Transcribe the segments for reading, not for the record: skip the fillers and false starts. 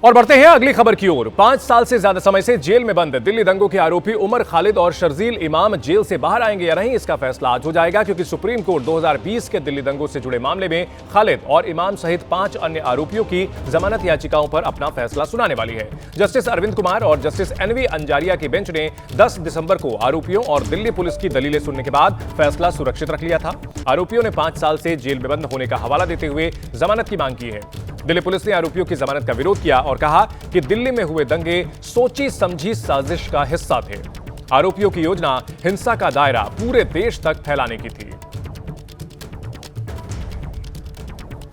और बढ़ते हैं अगली खबर की ओर। 5 साल से ज्यादा समय से जेल में बंद दिल्ली दंगों के आरोपी उमर खालिद और शर्जील इमाम जेल से बाहर आएंगे या नहीं, इसका फैसला आज हो जाएगा, क्योंकि सुप्रीम कोर्ट 2020 के दिल्ली दंगों से जुड़े मामले में खालिद और इमाम सहित 5 अन्य आरोपियों की जमानत याचिकाओं पर अपना फैसला सुनाने वाली है। जस्टिस अरविंद कुमार और जस्टिस एनवी अंजारिया की बेंच ने 10 दिसंबर को आरोपियों और दिल्ली पुलिस की दलीलें सुनने के बाद फैसला सुरक्षित रख लिया था। आरोपियों ने 5 साल से जेल में बंद होने का हवाला देते हुए जमानत की मांग की है। दिल्ली पुलिस ने आरोपियों की जमानत का विरोध किया और कहा कि दिल्ली में हुए दंगे सोची समझी साजिश का हिस्सा थे। आरोपियों की योजना हिंसा का दायरा पूरे देश तक फैलाने की थी।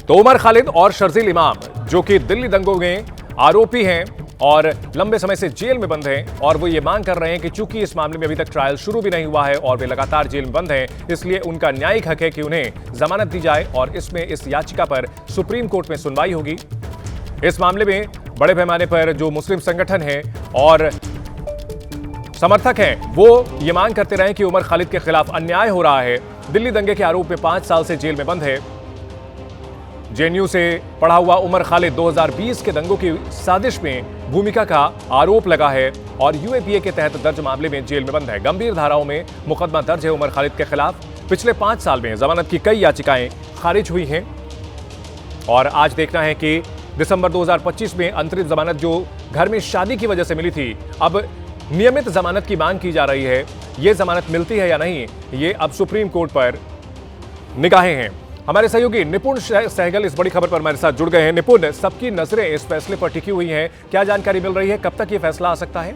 तो उमर खालिद और शर्जील इमाम, जो कि दिल्ली दंगों में आरोपी हैं और लंबे समय से जेल में बंद हैं, और वो ये मांग कर रहे हैं कि चूंकि इस मामले में अभी तक ट्रायल शुरू भी नहीं हुआ है और वे लगातार जेल में बंद हैं, इसलिए उनका न्यायिक हक है कि उन्हें जमानत दी जाए और इसमें इस याचिका पर सुप्रीम कोर्ट में सुनवाई होगी। इस मामले में बड़े पैमाने पर जो मुस्लिम संगठन हैं और समर्थक हैं, वो ये मांग करते रहे कि उमर खालिद के खिलाफ अन्याय हो रहा है। दिल्ली दंगे के आरोप में 5 साल से जेल में बंद है। जेएनयू से पढ़ा हुआ उमर खालिद 2020 के दंगों की साजिश में भूमिका का आरोप लगा है और यूएपीए के तहत दर्ज मामले में जेल में बंद है। गंभीर धाराओं में मुकदमा दर्ज है उमर खालिद के खिलाफ। पिछले 5 साल में जमानत की कई याचिकाएं खारिज हुई हैं और आज देखना है कि दिसंबर 2025 में अंतरिम जमानत जो घर में शादी की वजह से मिली थी, अब नियमित जमानत की मांग की जा रही है। ये जमानत मिलती है या नहीं, ये अब सुप्रीम कोर्ट पर निगाहें हैं। हमारे सहयोगी निपुण सहगल इस बड़ी खबर पर हमारे साथ जुड़ गए हैं। निपुण, सबकी नजरें इस फैसले पर टिकी हुई हैं, क्या जानकारी मिल रही है, कब तक ये फैसला आ सकता है?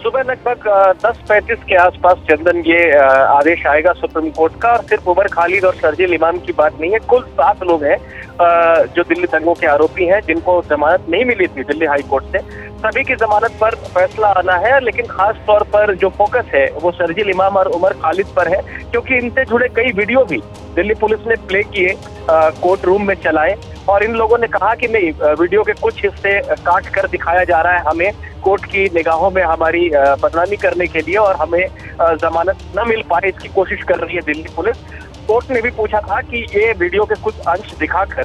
सुबह लगभग 10:35 के आसपास चंदन ये आदेश आएगा सुप्रीम कोर्ट का। और सिर्फ उमर खालिद और शर्जील इमाम की बात नहीं है, कुल 7 लोग हैं जो दिल्ली दंगों के आरोपी हैं, जिनको जमानत नहीं मिली थी दिल्ली हाई कोर्ट से। सभी की जमानत पर फैसला आना है, लेकिन खास तौर पर जो फोकस है वो शर्जील इमाम और उमर खालिद पर है, क्योंकि इनसे जुड़े कई वीडियो भी दिल्ली पुलिस ने प्ले किए, कोर्ट रूम में चलाए, और इन लोगों ने कहा कि नहीं, वीडियो के कुछ हिस्से काट कर दिखाया जा रहा है हमें कोर्ट की निगाहों में हमारी बदनामी करने के लिए, और हमें जमानत न मिल पाए इसकी कोशिश कर रही है दिल्ली पुलिस। कोर्ट ने भी पूछा था कि ये वीडियो के कुछ अंश दिखाकर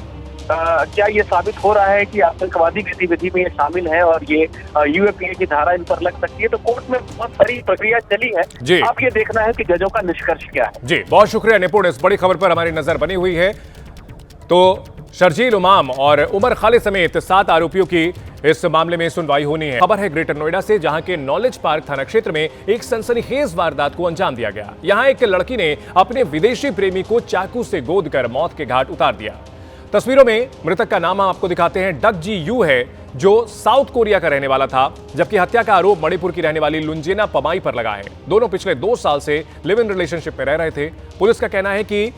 क्या ये साबित हो रहा है कि आतंकवादी गतिविधि में ये शामिल है और ये यूएपीए की धारा इन पर लग सकती है। तो कोर्ट में बहुत सारी प्रक्रिया चली है, अब ये देखना है कि जजों का निष्कर्ष क्या है। जी, बहुत शुक्रिया निपुण, इस बड़ी खबर पर हमारी नजर बनी हुई है। तो शर्जील इमाम और उमर खालिद समेत 7 आरोपियों की इस मामले में सुनवाई होनी है। खबर है ग्रेटर नोएडा से, जहां के नॉलेज पार्क थाना क्षेत्र में एक सनसनीखेज वारदात को अंजाम दिया गया। यहां एक लड़की ने अपने विदेशी प्रेमी को चाकू से गोदकर मौत के घाट उतार दिया। तस्वीरों में मृतक का नाम हम आपको दिखाते हैं, डक जी यू है, जो साउथ कोरिया का रहने वाला था, जबकि हत्या का आरोप मणिपुर की रहने वाली लुंजेना पमाई पर लगा है। दोनों पिछले 2 साल से लिव इन रिलेशनशिप में रह रहे थे। पुलिस का कहना है कि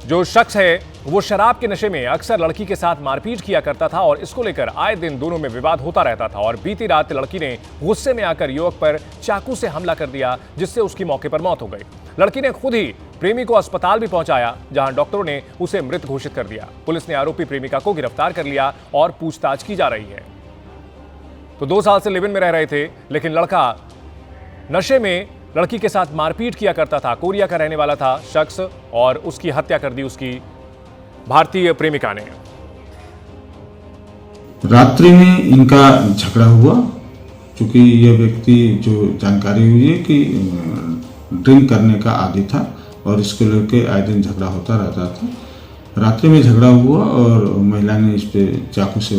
जो शख्स है वो शराब के नशे में अक्सर लड़की के साथ मारपीट किया करता था और इसको लेकर आए दिन दोनों में विवाद होता रहता था। और बीती रात लड़की ने गुस्से में आकर युवक पर चाकू से हमला कर दिया, जिससे उसकी मौके पर मौत हो गई। लड़की ने खुद ही प्रेमी को अस्पताल भी पहुंचाया, जहां डॉक्टरों ने उसे मृत घोषित कर दिया। पुलिस ने आरोपी प्रेमिका को गिरफ्तार कर लिया और पूछताछ की जा रही है। तो 2 साल से लिव इन में रह रहे थे, लेकिन लड़का नशे में लड़की के साथ मारपीट किया करता था। कोरिया का रहने वाला था शख्स और उसकी हत्या कर दी उसकी भारतीय प्रेमिका ने। रात्रि में इनका झगड़ा हुआ, क्योंकि यह व्यक्ति जो जानकारी हुई है कि ड्रिंक करने का आदी था और इसको लेकर आए दिन झगड़ा होता रहता था। रात्रि में झगड़ा हुआ और महिला ने इस पे चाकू से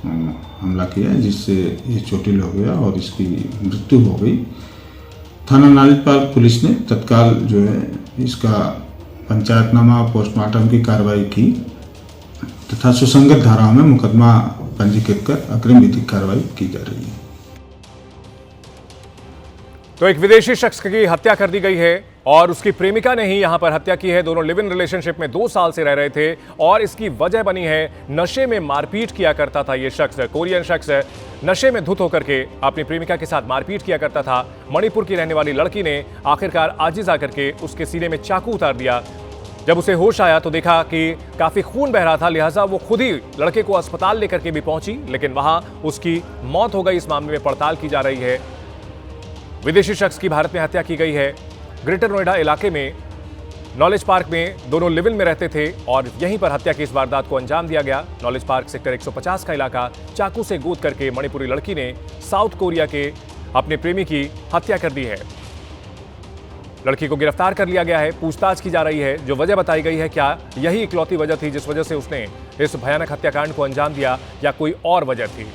हमला किया, जिससे ये चोटिल हो गया और इसकी मृत्यु हो गई। थाना नालीपाल पुलिस ने तत्काल जो है इसका पंचायतनामा पोस्टमार्टम की कार्रवाई की तथा सुसंगत धाराओं में मुकदमा पंजीकृत कर अग्रिम विधिक कार्रवाई की जा रही है। तो एक विदेशी शख्स की हत्या कर दी गई है और उसकी प्रेमिका ने ही यहां पर हत्या की है। दोनों लिव इन रिलेशनशिप में 2 साल से रह रहे थे और इसकी वजह बनी है नशे में मारपीट किया करता था। ये शख्स कोरियन शख्स नशे में धुत होकर के अपनी प्रेमिका के साथ मारपीट किया करता था। मणिपुर की रहने वाली लड़की ने आखिरकार आजिज आकर के उसके सीने में चाकू उतार दिया। जब उसे होश आया तो देखा कि काफी खून बह रहा था, लिहाजा वो खुद ही लड़के को अस्पताल लेकर के भी पहुंची, लेकिन वहां उसकी मौत हो गई। इस मामले में पड़ताल की जा रही है। विदेशी शख्स की भारत में हत्या की गई है। ग्रेटर नोएडा इलाके में नॉलेज पार्क में दोनों लिव इन में रहते थे और यहीं पर हत्या की इस वारदात को अंजाम दिया गया। नॉलेज पार्क सेक्टर 150 का इलाका चाकू से गोद करके मणिपुरी लड़की ने साउथ कोरिया के अपने प्रेमी की हत्या कर दी है। लड़की को गिरफ्तार कर लिया गया है, पूछताछ की जा रही है। जो वजह बताई गई है, क्या यही इकलौती वजह थी जिस वजह से उसने इस भयानक हत्याकांड को अंजाम दिया या कोई और वजह थी?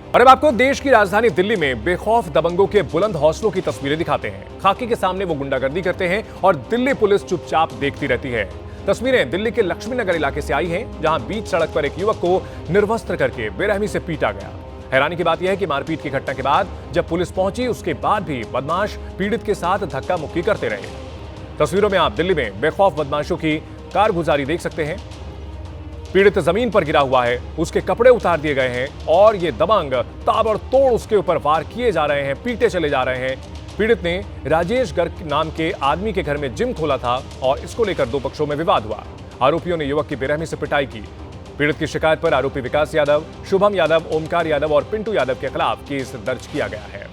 और अब आपको देश की राजधानी दिल्ली में बेखौफ दबंगों के बुलंद हौसलों की तस्वीरें दिखाते हैं। खाकी के सामने वो गुंडागर्दी करते हैं और दिल्ली पुलिस चुपचाप देखती रहती है। तस्वीरें दिल्ली के लक्ष्मी नगर इलाके से आई हैं, जहां बीच सड़क पर एक युवक को निर्वस्त्र करके बेरहमी से पीटा गया। हैरानी की बात यह है कि मारपीट की घटना के बाद जब पुलिस पहुंची, उसके बाद भी बदमाश पीड़ित के साथ धक्का मुक्की करते रहे। तस्वीरों में आप दिल्ली में बेखौफ बदमाशों की कारगुजारी देख सकते हैं। पीड़ित जमीन पर गिरा हुआ है, उसके कपड़े उतार दिए गए हैं और ये दबंग ताबड़तोड़ उसके ऊपर वार किए जा रहे हैं, पीटे चले जा रहे हैं। पीड़ित ने राजेश गर्ग नाम के आदमी के घर में जिम खोला था और इसको लेकर दो पक्षों में विवाद हुआ। आरोपियों ने युवक की बेरहमी से पिटाई की। पीड़ित की शिकायत पर आरोपी विकास यादव, शुभम यादव, ओमकार यादव और पिंटू यादव के खिलाफ केस दर्ज किया गया है।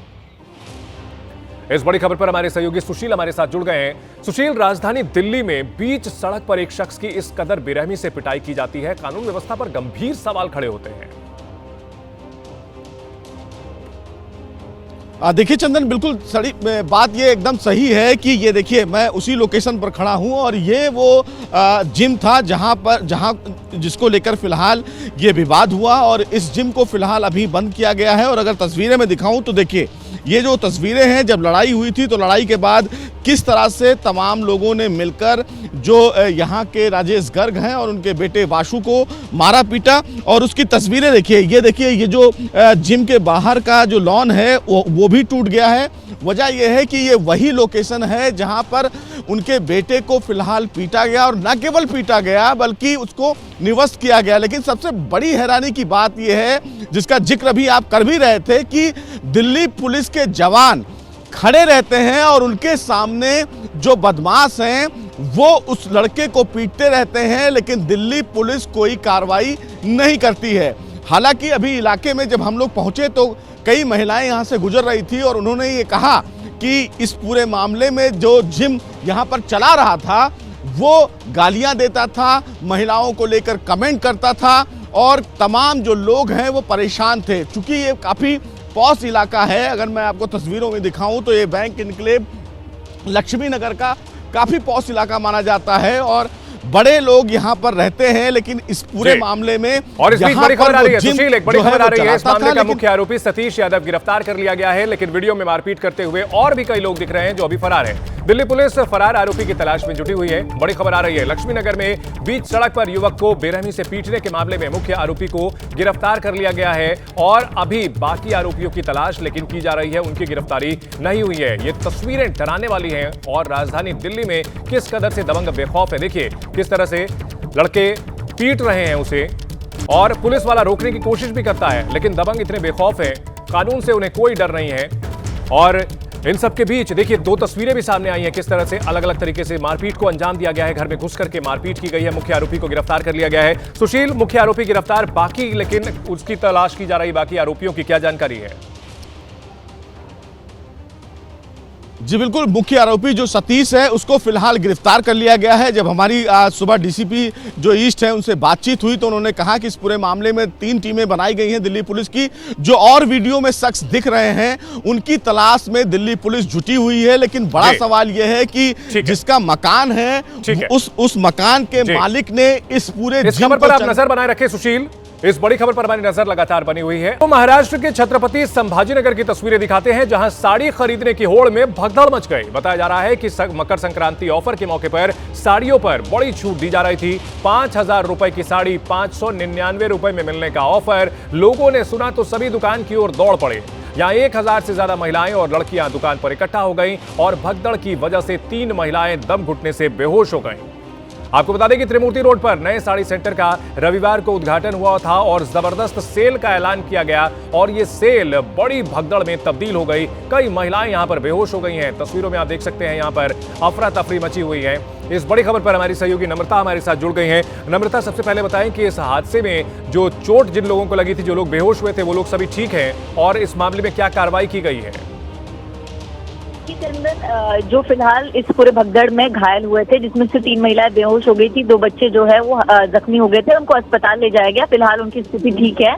इस बड़ी खबर पर हमारे सहयोगी सुशील हमारे साथ जुड़ गए हैं। सुशील, राजधानी दिल्ली में बीच सड़क पर एक शख्स की इस कदर बेरहमी से पिटाई की जाती है, कानून व्यवस्था पर गंभीर सवाल खड़े होते हैं। देखिए चंदन, बिल्कुल सही बात ये एकदम सही है कि ये देखिए मैं उसी लोकेशन पर खड़ा हूं और ये वो जिम था जहां जिसको लेकर फिलहाल ये विवाद हुआ और इस जिम को फिलहाल अभी बंद किया गया है। और अगर तस्वीरें में दिखाऊं तो देखिए ये जो तस्वीरें हैं, जब लड़ाई हुई थी तो लड़ाई के बाद किस तरह से तमाम लोगों ने मिलकर जो यहाँ के राजेश गर्ग हैं और उनके बेटे वाशु को मारा पीटा। और उसकी तस्वीरें देखिए, ये जो जिम के बाहर का जो लॉन है वो भी टूट गया है। वजह यह है कि ये वही लोकेशन है जहां पर उनके बेटे को फिलहाल पीटा गया और न केवल पीटा गया बल्कि उसको निवस्त किया गया। लेकिन सबसे बड़ी हैरानी की बात यह है, जिसका जिक्र भी आप कर भी रहे थे, कि दिल्ली पुलिस के जवान खड़े रहते हैं और उनके सामने जो बदमाश हैं वो उस लड़के को पीटते रहते हैं, लेकिन दिल्ली पुलिस कोई कार्रवाई नहीं करती है। हालांकि अभी इलाके में जब हम लोग पहुंचे तो कई महिलाएं यहां से गुजर रही थी और उन्होंने ये कहा कि इस पूरे मामले में जो जिम यहां पर चला रहा था वो गालियां देता था, महिलाओं को लेकर कमेंट करता था और तमाम जो लोग हैं वो परेशान थे। चूंकि ये काफ़ी पॉश इलाका है, अगर मैं आपको तस्वीरों में दिखाऊं तो ये बैंक इनक्लेव लक्ष्मी नगर का काफ़ी पॉश इलाका माना जाता है और बड़े लोग यहाँ पर रहते हैं। लेकिन इस पूरे मामले में और इस बीच बड़ी खबर आ रही है सुशील, एक बड़ी खबर आ रही है। इस मामले का मुख्य आरोपी सतीश यादव गिरफ्तार कर लिया गया है, लेकिन वीडियो में मारपीट करते हुए और भी कई लोग दिख रहे हैं जो अभी फरार हैं। दिल्ली पुलिस फरार आरोपी की तलाश में जुटी हुई है। बड़ी खबर आ रही है, लक्ष्मी नगर में बीच सड़क पर युवक को बेरहमी से पीटने के मामले में मुख्य आरोपी को गिरफ्तार कर लिया गया है और अभी बाकी आरोपियों की तलाश लेकिन की जा रही है, उनकी गिरफ्तारी नहीं हुई है। ये तस्वीरें डराने वाली हैं और राजधानी दिल्ली में किस कदर से दबंग बेखौफ है। देखिए किस तरह से लड़के पीट रहे हैं उसे और पुलिस वाला रोकने की कोशिश भी करता है, लेकिन दबंग इतने बेखौफ हैं, कानून से उन्हें कोई डर नहीं है। और इन सब के बीच देखिए दो तस्वीरें भी सामने आई हैं, किस तरह से अलग अलग तरीके से मारपीट को अंजाम दिया गया है। घर में घुस करके मारपीट की गई है, मुख्य आरोपी को गिरफ्तार कर लिया गया है। सुशील, मुख्य आरोपी गिरफ्तार, बाकी लेकिन उसकी तलाश की जा रही बाकी आरोपियों की क्या जानकारी है? जी बिल्कुल, मुख्य आरोपी जो सतीश है उसको फिलहाल गिरफ्तार कर लिया गया है। जब हमारी सुबह डीसीपी जो ईस्ट है उनसे बातचीत हुई तो उन्होंने कहा कि इस पूरे मामले में 3 टीमें बनाई गई हैं दिल्ली पुलिस की। जो और वीडियो में शख्स दिख रहे हैं उनकी तलाश में दिल्ली पुलिस जुटी हुई है। लेकिन बड़ा सवाल यह है कि जिसका मकान है उस मकान के मालिक ने इस पूरे खबर पर आप नजर बनाए रखें सुशील। इस बड़ी खबर पर हमारी नजर लगातार बनी हुई है। तो महाराष्ट्र के छत्रपति संभाजीनगर की तस्वीरें दिखाते हैं, जहां साड़ी खरीदने की होड़ में भगदड़ मच गई। बताया जा रहा है कि मकर संक्रांति ऑफर के मौके पर साड़ियों पर बड़ी छूट दी जा रही थी। 5,000 रुपए की साड़ी 599 रुपए में मिलने का ऑफर। लोगों ने सुना तो सभी दुकान की ओर दौड़ पड़े। यहाँ 1000 से ज्यादा महिलाएं और लड़कियां दुकान पर इकट्ठा हो गईं और भगदड़ की वजह से 3 महिलाएं दम घुटने से बेहोश हो गईं। आपको बता दें कि त्रिमूर्ति रोड पर नए साड़ी सेंटर का रविवार को उद्घाटन हुआ था और जबरदस्त सेल का ऐलान किया गया और ये सेल बड़ी भगदड़ में तब्दील हो गई। कई महिलाएं यहां पर बेहोश हो गई हैं। तस्वीरों में आप देख सकते हैं यहां पर अफरा तफरी मची हुई है। इस बड़ी खबर पर हमारी सहयोगी नम्रता हमारे साथ जुड़ गई हैं। नम्रता, सबसे पहले बताएं कि इस हादसे में जो चोट जिन लोगों को लगी थी, जो लोग बेहोश हुए थे, वो लोग सभी ठीक हैं और इस मामले में क्या कार्रवाई की गई है? देखिए चंदन, जो फिलहाल इस पूरे भगदड़ में घायल हुए थे, जिसमें से 3 महिलाएं बेहोश हो गई थी, 2 बच्चे जो है वो जख्मी हो गए थे, उनको अस्पताल ले जाया गया। फिलहाल उनकी स्थिति ठीक है।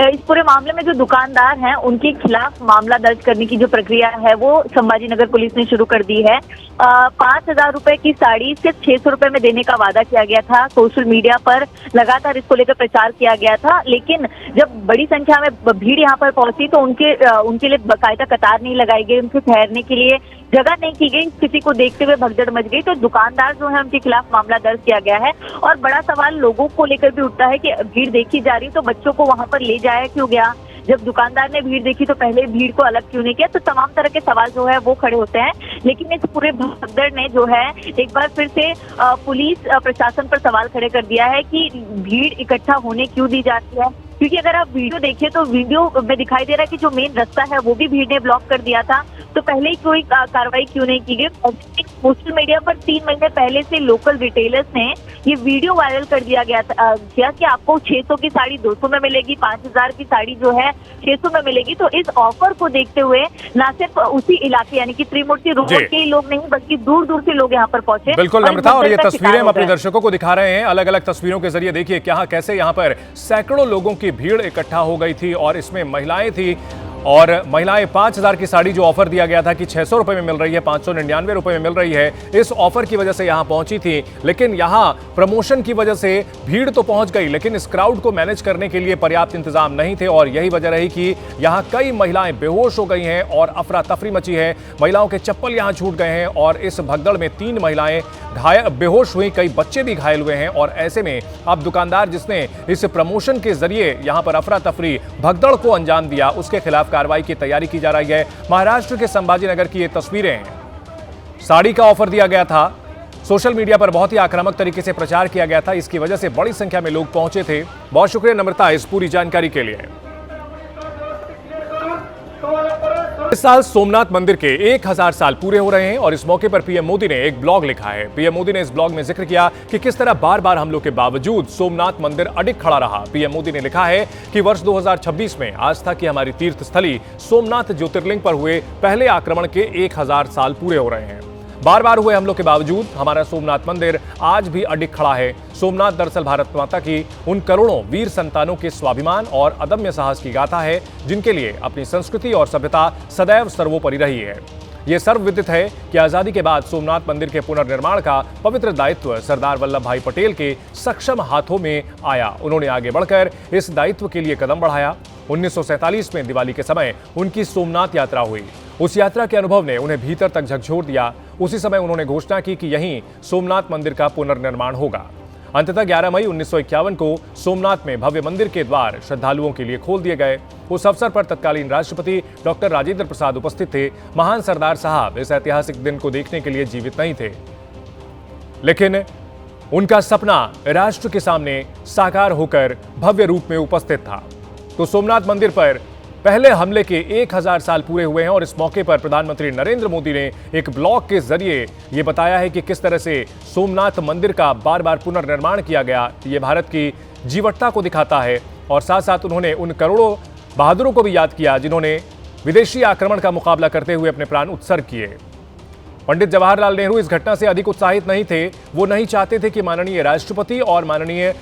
इस पूरे मामले में जो दुकानदार हैं उनके खिलाफ मामला दर्ज करने की जो प्रक्रिया है वो संभाजी नगर पुलिस ने शुरू कर दी है। 5,000 रुपए की साड़ी सिर्फ 600 रुपए में देने का वादा किया गया था। सोशल मीडिया पर लगातार इसको लेकर प्रचार किया गया था, लेकिन जब बड़ी संख्या में भीड़ यहाँ पर पहुंची तो उनके लिए बाकायदा कतार नहीं लगाई गई, उनके ठहरने के लिए जगह नहीं की गई। स्थिति को देखते हुए भगदड़ मच गई, तो दुकानदार जो है उनके खिलाफ मामला दर्ज किया गया है। और बड़ा सवाल लोगों को लेकर भी उठता है कि भीड़ देखी जा रही तो बच्चों को वहां पर ले जाया क्यों गया? जब दुकानदार ने भीड़ देखी तो पहले भीड़ को अलग क्यों नहीं किया? तो तमाम तरह के सवाल जो है वो खड़े होते हैं। लेकिन इस पूरे भगदड़ ने जो है एक बार फिर से पुलिस प्रशासन पर सवाल खड़े कर दिया है कि भीड़ इकट्ठा होने क्यों दी जाती है। क्योंकि अगर आप वीडियो देखिए तो वीडियो में दिखाई दे रहा है कि जो मेन रास्ता है वो भी भीड़ ने ब्लॉक कर दिया था, तो पहले ही कोई कार्रवाई क्यों नहीं की गई? सोशल मीडिया पर 3 महीने पहले से लोकल रिटेलर्स ने ये वीडियो वायरल कर दिया गया था कि आपको 600 की साड़ी 200 में मिलेगी, 5,000 की साड़ी जो है 600 में मिलेगी। तो इस ऑफर को देखते हुए न सिर्फ उसी इलाके यानी कि त्रिमूर्ति रोड के ही लोग नहीं बल्कि दूर दूर से लोग यहाँ पर पहुंचे। बिल्कुल नम्रता, और ये तस्वीरें हम अपने दर्शकों को दिखा रहे हैं अलग अलग तस्वीरों के जरिए। देखिए कैसे यहाँ पर सैकड़ों लोगों की भीड़ इकट्ठा हो गई थी और इसमें महिलाएं थी। और महिलाएं 5,000 की साड़ी जो ऑफर दिया गया था कि 600 रुपए में मिल रही है, 599 रुपए में मिल रही है, इस ऑफर की वजह से यहां पहुंची थी। लेकिन यहां प्रमोशन की वजह से भीड़ तो पहुंच गई, लेकिन इस क्राउड को मैनेज करने के लिए पर्याप्त इंतजाम नहीं थे और यही वजह रही कि यहां कई महिलाएं बेहोश हो गई हैं और अफरा तफरी मची है। महिलाओं के चप्पल यहां छूट गए हैं और इस भगदड़ में 3 महिलाएं बेहोश हुई, कई बच्चे भी घायल हुए हैं। और ऐसे में अब दुकानदार जिसने इस प्रमोशन के जरिए यहां पर अफरा तफरी भगदड़ को अंजाम दिया, उसके खिलाफ कार्रवाई की तैयारी की जा रही है। महाराष्ट्र के संभाजी नगर की ये तस्वीरें हैं। साड़ी का ऑफर दिया गया था, सोशल मीडिया पर बहुत ही आक्रामक तरीके से प्रचार किया गया था, इसकी वजह से बड़ी संख्या में लोग पहुंचे थे। बहुत शुक्रिया नम्रता इस पूरी जानकारी के लिए। इस साल सोमनाथ मंदिर के 1000 साल पूरे हो रहे हैं और इस मौके पर पीएम मोदी ने एक ब्लॉग लिखा है। पीएम मोदी ने इस ब्लॉग में जिक्र किया कि किस तरह बार बार हमलों के बावजूद सोमनाथ मंदिर अडिग खड़ा रहा। पीएम मोदी ने लिखा है कि वर्ष 2026 में आस्था की हमारी तीर्थ स्थली सोमनाथ ज्योतिर्लिंग पर हुए पहले आक्रमण के 1000 साल पूरे हो रहे हैं। बार बार हुए हमलों के बावजूद हमारा सोमनाथ मंदिर आज भी अडिग खड़ा है। सोमनाथ दरअसल भारत माता की उन करोड़ों वीर संतानों के स्वाभिमान और अदम्य साहस की गाथा है, जिनके लिए अपनी संस्कृति और सभ्यता सदैव सर्वोपरि रही है। ये सर्वविदित है कि आजादी के बाद सोमनाथ मंदिर के पुनर्निर्माण का पवित्र दायित्व सरदार वल्लभ भाई पटेल के सक्षम हाथों में आया। उन्होंने आगे बढ़कर इस दायित्व के लिए कदम बढ़ाया। 1947 में दिवाली के समय उनकी सोमनाथ यात्रा हुई। उस यात्रा के अनुभव ने उन्हें भीतर तक झकझोर दिया। उसी समय उन्होंने घोषणा की कि यहीं सोमनाथ मंदिर का पुनर्निर्माण होगा। अंततः 11 मई 1951 को सोमनाथ में भव्य मंदिर के द्वार श्रद्धालुओं के लिए खोल दिए गए। उस अवसर पर तत्कालीन राष्ट्रपति डॉक्टर राजेंद्र प्रसाद उपस्थित थे। महान सरदार साहब इस ऐतिहासिक दिन को देखने के लिए जीवित नहीं थे, लेकिन उनका सपना राष्ट्र के सामने साकार होकर भव्य रूप में उपस्थित था। तो सोमनाथ मंदिर पर पहले हमले के 1000 साल पूरे हुए हैं और इस मौके पर प्रधानमंत्री नरेंद्र मोदी ने एक ब्लॉग के जरिए ये बताया है कि किस तरह से सोमनाथ मंदिर का बार बार पुनर्निर्माण किया गया। ये भारत की जीवटता को दिखाता है और साथ साथ उन्होंने उन करोड़ों बहादुरों को भी याद किया जिन्होंने विदेशी आक्रमण का मुकाबला करते हुए अपने प्राण उत्सर्ग किए। पंडित जवाहरलाल नेहरू इस घटना से अधिक उत्साहित नहीं थे। वो नहीं चाहते थे कि माननीय राष्ट्रपति और माननीय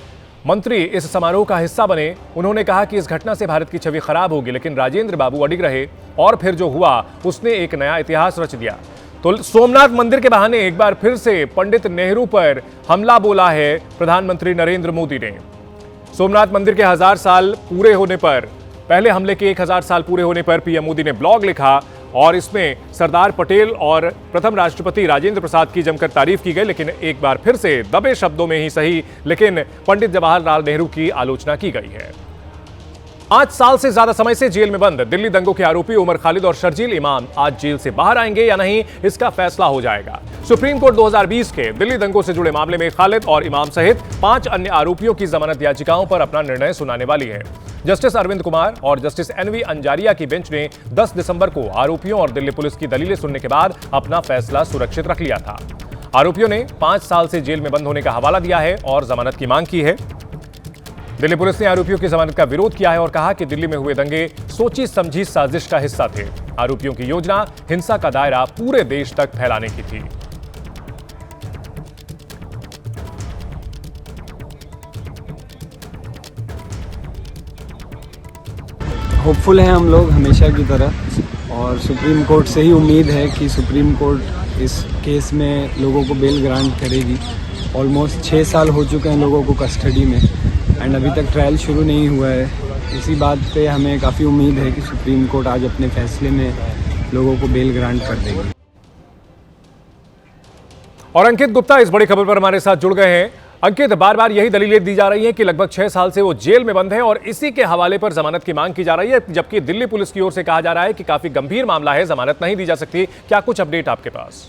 मंत्री इस समारोह का हिस्सा बने। उन्होंने कहा कि इस घटना से भारत की छवि खराब होगी, लेकिन राजेंद्र बाबू अडिग रहे और फिर जो हुआ उसने एक नया इतिहास रच दिया। तो सोमनाथ मंदिर के बहाने एक बार फिर से पंडित नेहरू पर हमला बोला है प्रधानमंत्री नरेंद्र मोदी ने। सोमनाथ मंदिर के 1000 साल पूरे होने पर, पहले हमले के 1000 साल पूरे होने पर पीएम मोदी ने ब्लॉग लिखा और इसमें सरदार पटेल और प्रथम राष्ट्रपति राजेंद्र प्रसाद की जमकर तारीफ की गई, लेकिन एक बार फिर से दबे शब्दों में ही सही, लेकिन पंडित जवाहरलाल नेहरू की आलोचना की गई है। 5 साल से ज्यादा समय से जेल में बंद दिल्ली दंगों के आरोपी उमर खालिद और शर्जील इमाम आज जेल से बाहर आएंगे या नहीं, इसका फैसला हो जाएगा। सुप्रीम कोर्ट 2020 के दिल्ली दंगों से जुड़े मामले में खालिद और इमाम सहित 5 अन्य आरोपियों की जमानत याचिकाओं पर अपना निर्णय सुनाने वाली है। जस्टिस अरविंद कुमार और जस्टिस एनवी अंजारिया की बेंच ने 10 दिसंबर को आरोपियों और दिल्ली पुलिस की दलीलें सुनने के बाद अपना फैसला सुरक्षित रख लिया था। आरोपियों ने 5 साल से जेल में बंद होने का हवाला दिया है और जमानत की मांग की है। दिल्ली पुलिस ने आरोपियों की जमानत का विरोध किया है और कहा कि दिल्ली में हुए दंगे सोची समझी साजिश का हिस्सा थे। आरोपियों की योजना हिंसा का दायरा पूरे देश तक फैलाने की थी। होपफुल हैं हम लोग हमेशा की तरह, और सुप्रीम कोर्ट से ही उम्मीद है कि सुप्रीम कोर्ट इस केस में लोगों को बेल ग्रांट करेगी। ऑलमोस्ट 6 साल हो चुके हैं लोगों को कस्टडी में एंड अभी तक ट्रायल शुरू नहीं हुआ है। इसी बात पे हमें काफ़ी उम्मीद है कि सुप्रीम कोर्ट आज अपने फैसले में लोगों को बेल ग्रांट कर देगी। और अंकित गुप्ता इस बड़ी खबर पर हमारे साथ जुड़ गए हैं। अंकित, बार बार यही दलीलें दी जा रही हैं कि लगभग 6 साल से वो जेल में बंद हैं और इसी के हवाले पर जमानत की मांग की जा रही है, जबकि दिल्ली पुलिस की ओर से कहा जा रहा है कि काफी गंभीर मामला है, जमानत नहीं दी जा सकती। क्या कुछ अपडेट आपके पास?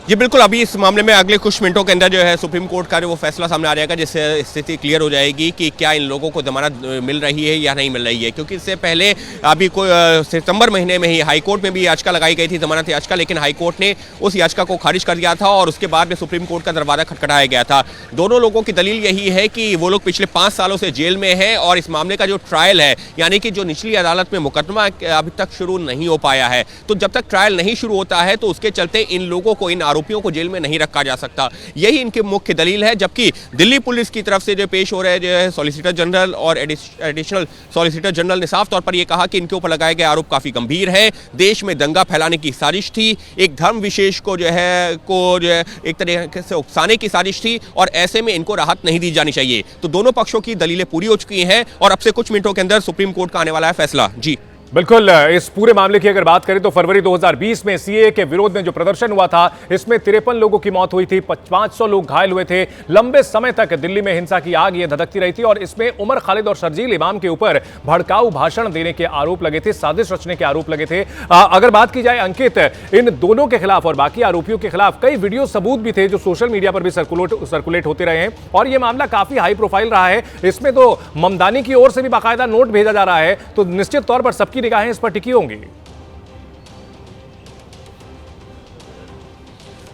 जी बिल्कुल, अभी इस मामले में अगले कुछ मिनटों के अंदर जो है सुप्रीम कोर्ट का जो वो फैसला सामने आ जाएगा, जिससे स्थिति क्लियर हो जाएगी कि क्या इन लोगों को जमानत मिल रही है या नहीं मिल रही है। क्योंकि इससे पहले अभी कोई सितंबर महीने में ही हाई कोर्ट में भी याचिका लगाई गई थी, जमानत याचिका, लेकिन हाई कोर्ट ने उस याचिका को खारिज कर दिया था और उसके बाद में सुप्रीम कोर्ट का दरवाजा खटखटाया गया था। दोनों लोगों की दलील यही है कि वो लोग पिछले 5 सालों से जेल में हैं और इस मामले का जो ट्रायल है, यानी कि जो निचली अदालत में मुकदमा अभी तक शुरू नहीं हो पाया है, तो जब तक ट्रायल नहीं शुरू होता है तो उसके चलते इन लोगों को, इन आरोपियों को जेल में नहीं रखा जा सकता। यही इनकी मुख्य दलील है। जबकि दिल्ली पुलिस की तरफ से जो पेश हो रहे जो है सॉलिसिटर जनरल और एडिशनल सॉलिसिटर जनरल ने साफ तौर पर यह कहा कि इनके ऊपर लगाए गए आरोप काफी गंभीर है। देश में दंगा फैलाने की साजिश थी, एक धर्म विशेष को जो है एक तरीके से उकसाने की साजिश थी और ऐसे में इनको राहत नहीं दी जानी चाहिए। तो दोनों पक्षों की दलीलें पूरी हो चुकी हैं और अब से कुछ मिनटों के अंदर सुप्रीम कोर्ट का आने वाला है फैसला। जी बिल्कुल, इस पूरे मामले की अगर बात करें तो फरवरी 2020 में सीएए के विरोध में जो प्रदर्शन हुआ था, इसमें 53 लोगों की मौत हुई थी, 500 लोग घायल हुए थे। लंबे समय तक दिल्ली में हिंसा की आग ये धधकती रही थी और इसमें उमर खालिद और शर्जील इमाम के ऊपर भड़काऊ भाषण देने के आरोप लगे थे, साजिश रचने के आरोप लगे थे। अगर बात की जाए अंकित, इन दोनों के खिलाफ और बाकी आरोपियों के खिलाफ कई वीडियो सबूत भी थे जो सोशल मीडिया पर भी सर्कुलेट होते रहे हैं और यह मामला काफी हाई प्रोफाइल रहा है। इसमें तो ममदानी की ओर से भी बाकायदा नोट भेजा जा रहा है, तो निश्चित तौर पर सबकी निगाहें इस पर टिकी होंगी।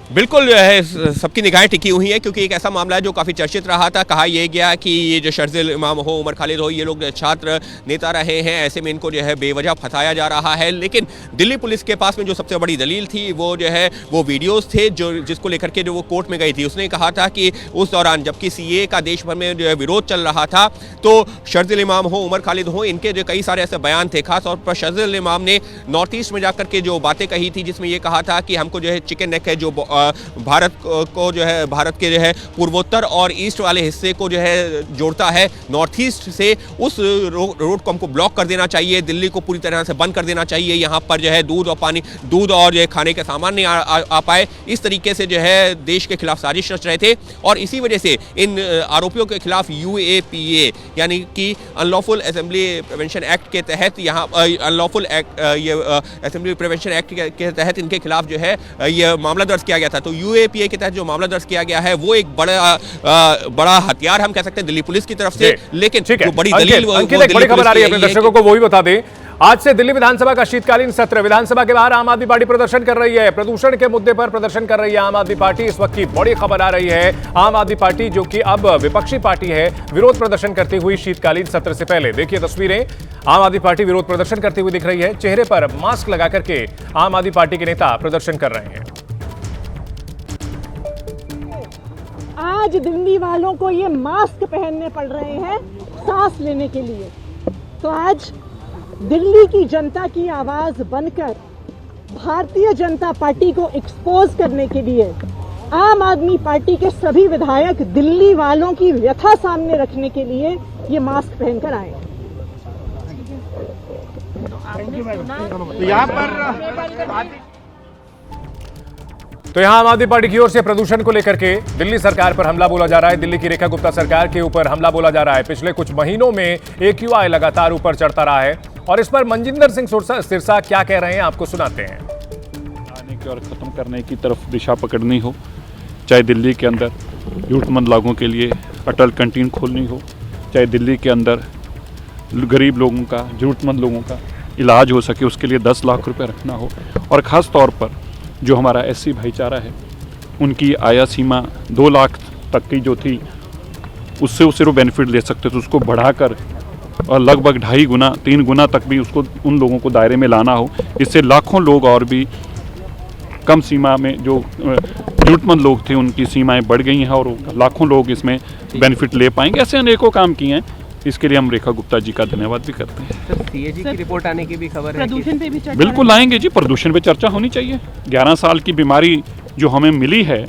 बिल्कुल जो है सबकी निगाहें टिकी हुई है, क्योंकि एक ऐसा मामला है जो काफ़ी चर्चित रहा था। कहा यह गया कि ये जो शर्जील इमाम हो, उमर खालिद हो, ये लोग छात्र नेता रहे हैं, ऐसे में इनको जो है बेवजह फंसाया जा रहा है। लेकिन दिल्ली पुलिस के पास में जो सबसे बड़ी दलील थी वो जो है वो वीडियोस थे जो जिसको लेकर के जो वो कोर्ट में गई थी। उसने कहा था कि उस दौरान जबकि सीएए का देश भर में जो है विरोध चल रहा था, तो शर्जील इमाम हो, उमर खालिद हो, इनके जो कई सारे ऐसे बयान थे। खासतौर पर शर्जील इमाम ने नॉर्थ ईस्ट में जाकर के जो बातें कही थी, जिसमें ये कहा था कि हमको जो है चिकन नेक है जो भारत को जो है भारत के जो है पूर्वोत्तर और ईस्ट वाले हिस्से को जो है जोड़ता है नॉर्थ ईस्ट से, उस रोड को हमको ब्लॉक कर देना चाहिए, दिल्ली को पूरी तरह से बंद कर देना चाहिए, यहाँ पर जो है दूध और जो है खाने के सामान नहीं आ पाए। इस तरीके से जो है देश के खिलाफ साजिश रच रहे थे और इसी वजह से इन आरोपियों के खिलाफ UAPA यानी कि अनलॉफुल असेंबली प्रिवेंशन एक्ट के तहत यहाँ अनलॉफुल एक्ट ये असेंबली प्रिवेंशन एक्ट के तहत इनके खिलाफ जो है ये मामला दर्ज किया गया था। तो UAPA के तहत जो मामला दर्ज किया गया है वो एक बड़ा हथियार हम कह सकते हैं दिल्ली पुलिस की तरफ से। लेकिन जो बड़ी दलील बड़ी खबर आ रही है अपने दर्शकों को वो भी बता दें। आज से दिल्ली विधानसभा का शीतकालीन सत्र, विधानसभा के बाहर आम आदमी पार्टी प्रदर्शन कर रही है, प्रदूषण के मुद्दे पर प्रदर्शन कर रही है आम आदमी पार्टी। इस वक्त की बड़ी खबर आ रही है, आम आदमी पार्टी जो कि अब विपक्षी पार्टी है, विरोध प्रदर्शन करती हुई शीतकालीन सत्र से पहले देखिए तस्वीरें। आम आदमी पार्टी विरोध प्रदर्शन करती हुई दिख रही है, चेहरे पर मास्क लगा करके आम आदमी पार्टी के नेता प्रदर्शन कर रहे हैं। आज दिल्ली वालों को ये मास्क पहनने पड़ रहे हैं सांस लेने के लिए। तो आज दिल्ली की जनता की आवाज बनकर भारतीय जनता पार्टी को एक्सपोज करने के लिए आम आदमी पार्टी के सभी विधायक दिल्ली वालों की व्यथा सामने रखने के लिए ये मास्क पहनकर आए। तो यहां आम आदमी पार्टी की ओर से प्रदूषण को लेकर के दिल्ली सरकार पर हमला बोला जा रहा है, दिल्ली की रेखा गुप्ता सरकार के ऊपर हमला बोला जा रहा है। पिछले कुछ महीनों में AQI लगातार ऊपर चढ़ता रहा है और इस पर मनजिंदर सिंह सिरसा क्या कह रहे हैं आपको सुनाते हैं। आने की और ख़त्म करने की तरफ दिशा पकड़नी हो, चाहे दिल्ली के अंदर जरूरतमंद लोगों के लिए अटल कैंटीन खोलनी हो, चाहे दिल्ली के अंदर गरीब लोगों का, ज़रूरतमंद लोगों का इलाज हो सके उसके लिए 10 लाख रुपए रखना हो, और ख़ास तौर पर जो हमारा SC भाईचारा है उनकी आय सीमा 2 लाख तक की जो थी उससे वो सिर्फ बेनिफिट ले सकते थे, उसको बढ़ाकर और लगभग 2.5 गुना 3 गुना तक भी उसको उन लोगों को दायरे में लाना हो। इससे लाखों लोग और भी कम सीमा में जो जरूरतमंद लोग थे उनकी सीमाएं बढ़ गई हैं और लाखों लोग इसमें बेनिफिट ले पाएंगे। ऐसे अनेकों काम किए हैं, इसके लिए हम रेखा गुप्ता जी का धन्यवाद भी करते हैं। सीएजी की रिपोर्ट आने की भी खबर है। प्रदूषण पे भी चर्चा बिल्कुल आएंगे जी, प्रदूषण पे चर्चा होनी चाहिए। 11 साल की बीमारी जो हमें मिली है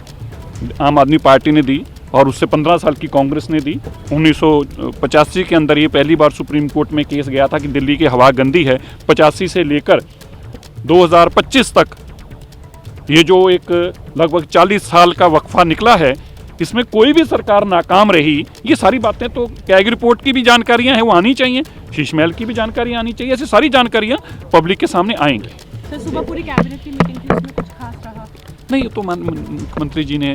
आम आदमी पार्टी ने दी और उससे 15 साल की कांग्रेस ने दी। 1985 के अंदर ये पहली बार सुप्रीम कोर्ट में केस गया था कि दिल्ली की हवा गंदी है। 85 से लेकर 2025 तक ये जो एक लगभग 40 साल का वक्फा निकला है, इसमें कोई भी सरकार नाकाम रही। ये सारी बातें तो कैग रिपोर्ट की भी जानकारियां हैं, वो आनी चाहिए। शीश महल की भी जानकारी आनी चाहिए। ऐसी सारी जानकारियां पब्लिक के सामने आएंगी। सर, सुबह पूरी कैबिनेट की मीटिंग थी, उसमें कुछ खास रहा नहीं, ये तो मुख्यमंत्री जी ने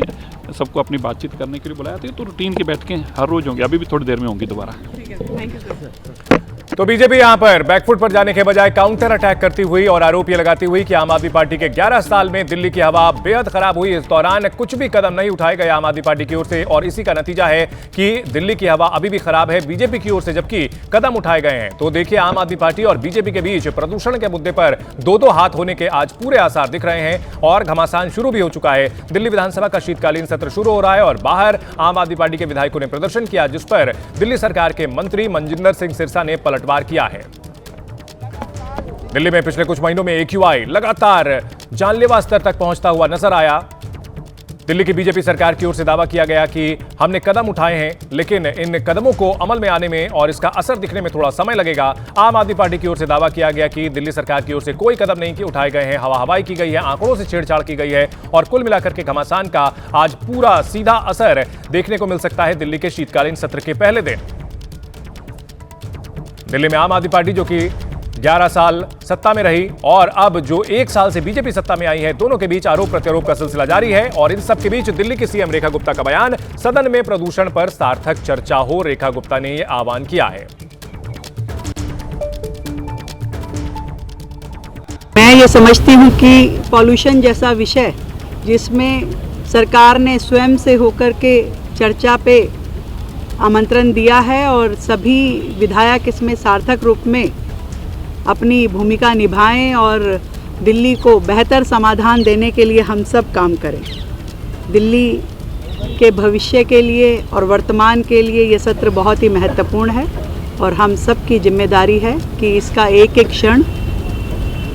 सबको अपनी बातचीत करने के लिए बुलाया था। तो रूटीन की बैठकें हर रोज होंगी, अभी भी थोड़ी देर में होंगी दोबारा। Thank you sir. तो बीजेपी यहां पर बैकफुट पर जाने के बजाय काउंटर अटैक करती हुई और आरोप ये लगाती हुई कि आम आदमी पार्टी के 11 साल में दिल्ली की हवा बेहद खराब हुई। इस दौरान कुछ भी कदम नहीं उठाए गए आम आदमी पार्टी की ओर से और इसी का नतीजा है कि दिल्ली की हवा अभी भी खराब है बीजेपी की ओर से, जबकि कदम उठाए गए हैं। तो देखिए, आम आदमी पार्टी और बीजेपी के बीच प्रदूषण के मुद्दे पर दो हाथ होने के आज पूरे आसार दिख रहे हैं और घमासान शुरू भी हो चुका है। दिल्ली विधानसभा का शीतकालीन सत्र शुरू हो रहा है और बाहर आम आदमी पार्टी के विधायकों ने प्रदर्शन किया, जिस पर दिल्ली सरकार के मंत्री मनजिंदर सिंह सिरसा ने पलटवार किया है। दिल्ली में पिछले कुछ महीनों में AQI लगातार जानलेवा स्तर तक पहुंचता हुआ नजर आया। दिल्ली की बीजेपी सरकार की ओर से दावा किया गया कि हमने कदम उठाए हैं, लेकिन इन कदमों को अमल में आने में और इसका असर दिखने में थोड़ा समय लगेगा। आम आदमी पार्टी की ओर से दावा किया गया कि दिल्ली सरकार की ओर से कोई कदम नहीं उठाए गए हैं, हवा हवाई की गई है, आंकड़ों से छेड़छाड़ की गई है और कुल मिलाकर के घमासान का आज पूरा सीधा असर देखने को मिल सकता है दिल्ली के शीतकालीन सत्र के पहले दिन। दिल्ली में आम आदमी पार्टी जो कि 11 साल सत्ता में रही और अब जो 1 साल से बीजेपी सत्ता में आई है, दोनों के बीच आरोप प्रत्यारोप का सिलसिला जारी है और इन सब के बीच दिल्ली की सीएम रेखा गुप्ता का बयान, सदन में प्रदूषण पर सार्थक चर्चा हो। रेखा गुप्ता ने यह आह्वान किया है। मैं ये समझती हूँ कि पॉल्यूशन जैसा विषय जिसमें सरकार ने स्वयं से होकर के चर्चा पे आमंत्रण दिया है और सभी विधायक इसमें सार्थक रूप में अपनी भूमिका निभाएं और दिल्ली को बेहतर समाधान देने के लिए हम सब काम करें। दिल्ली के भविष्य के लिए और वर्तमान के लिए ये सत्र बहुत ही महत्वपूर्ण है और हम सब की जिम्मेदारी है कि इसका एक एक क्षण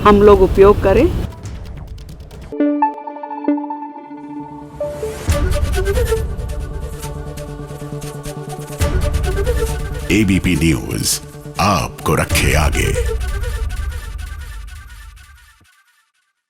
हम लोग उपयोग करें। ABP न्यूज़ आपको रखे आगे।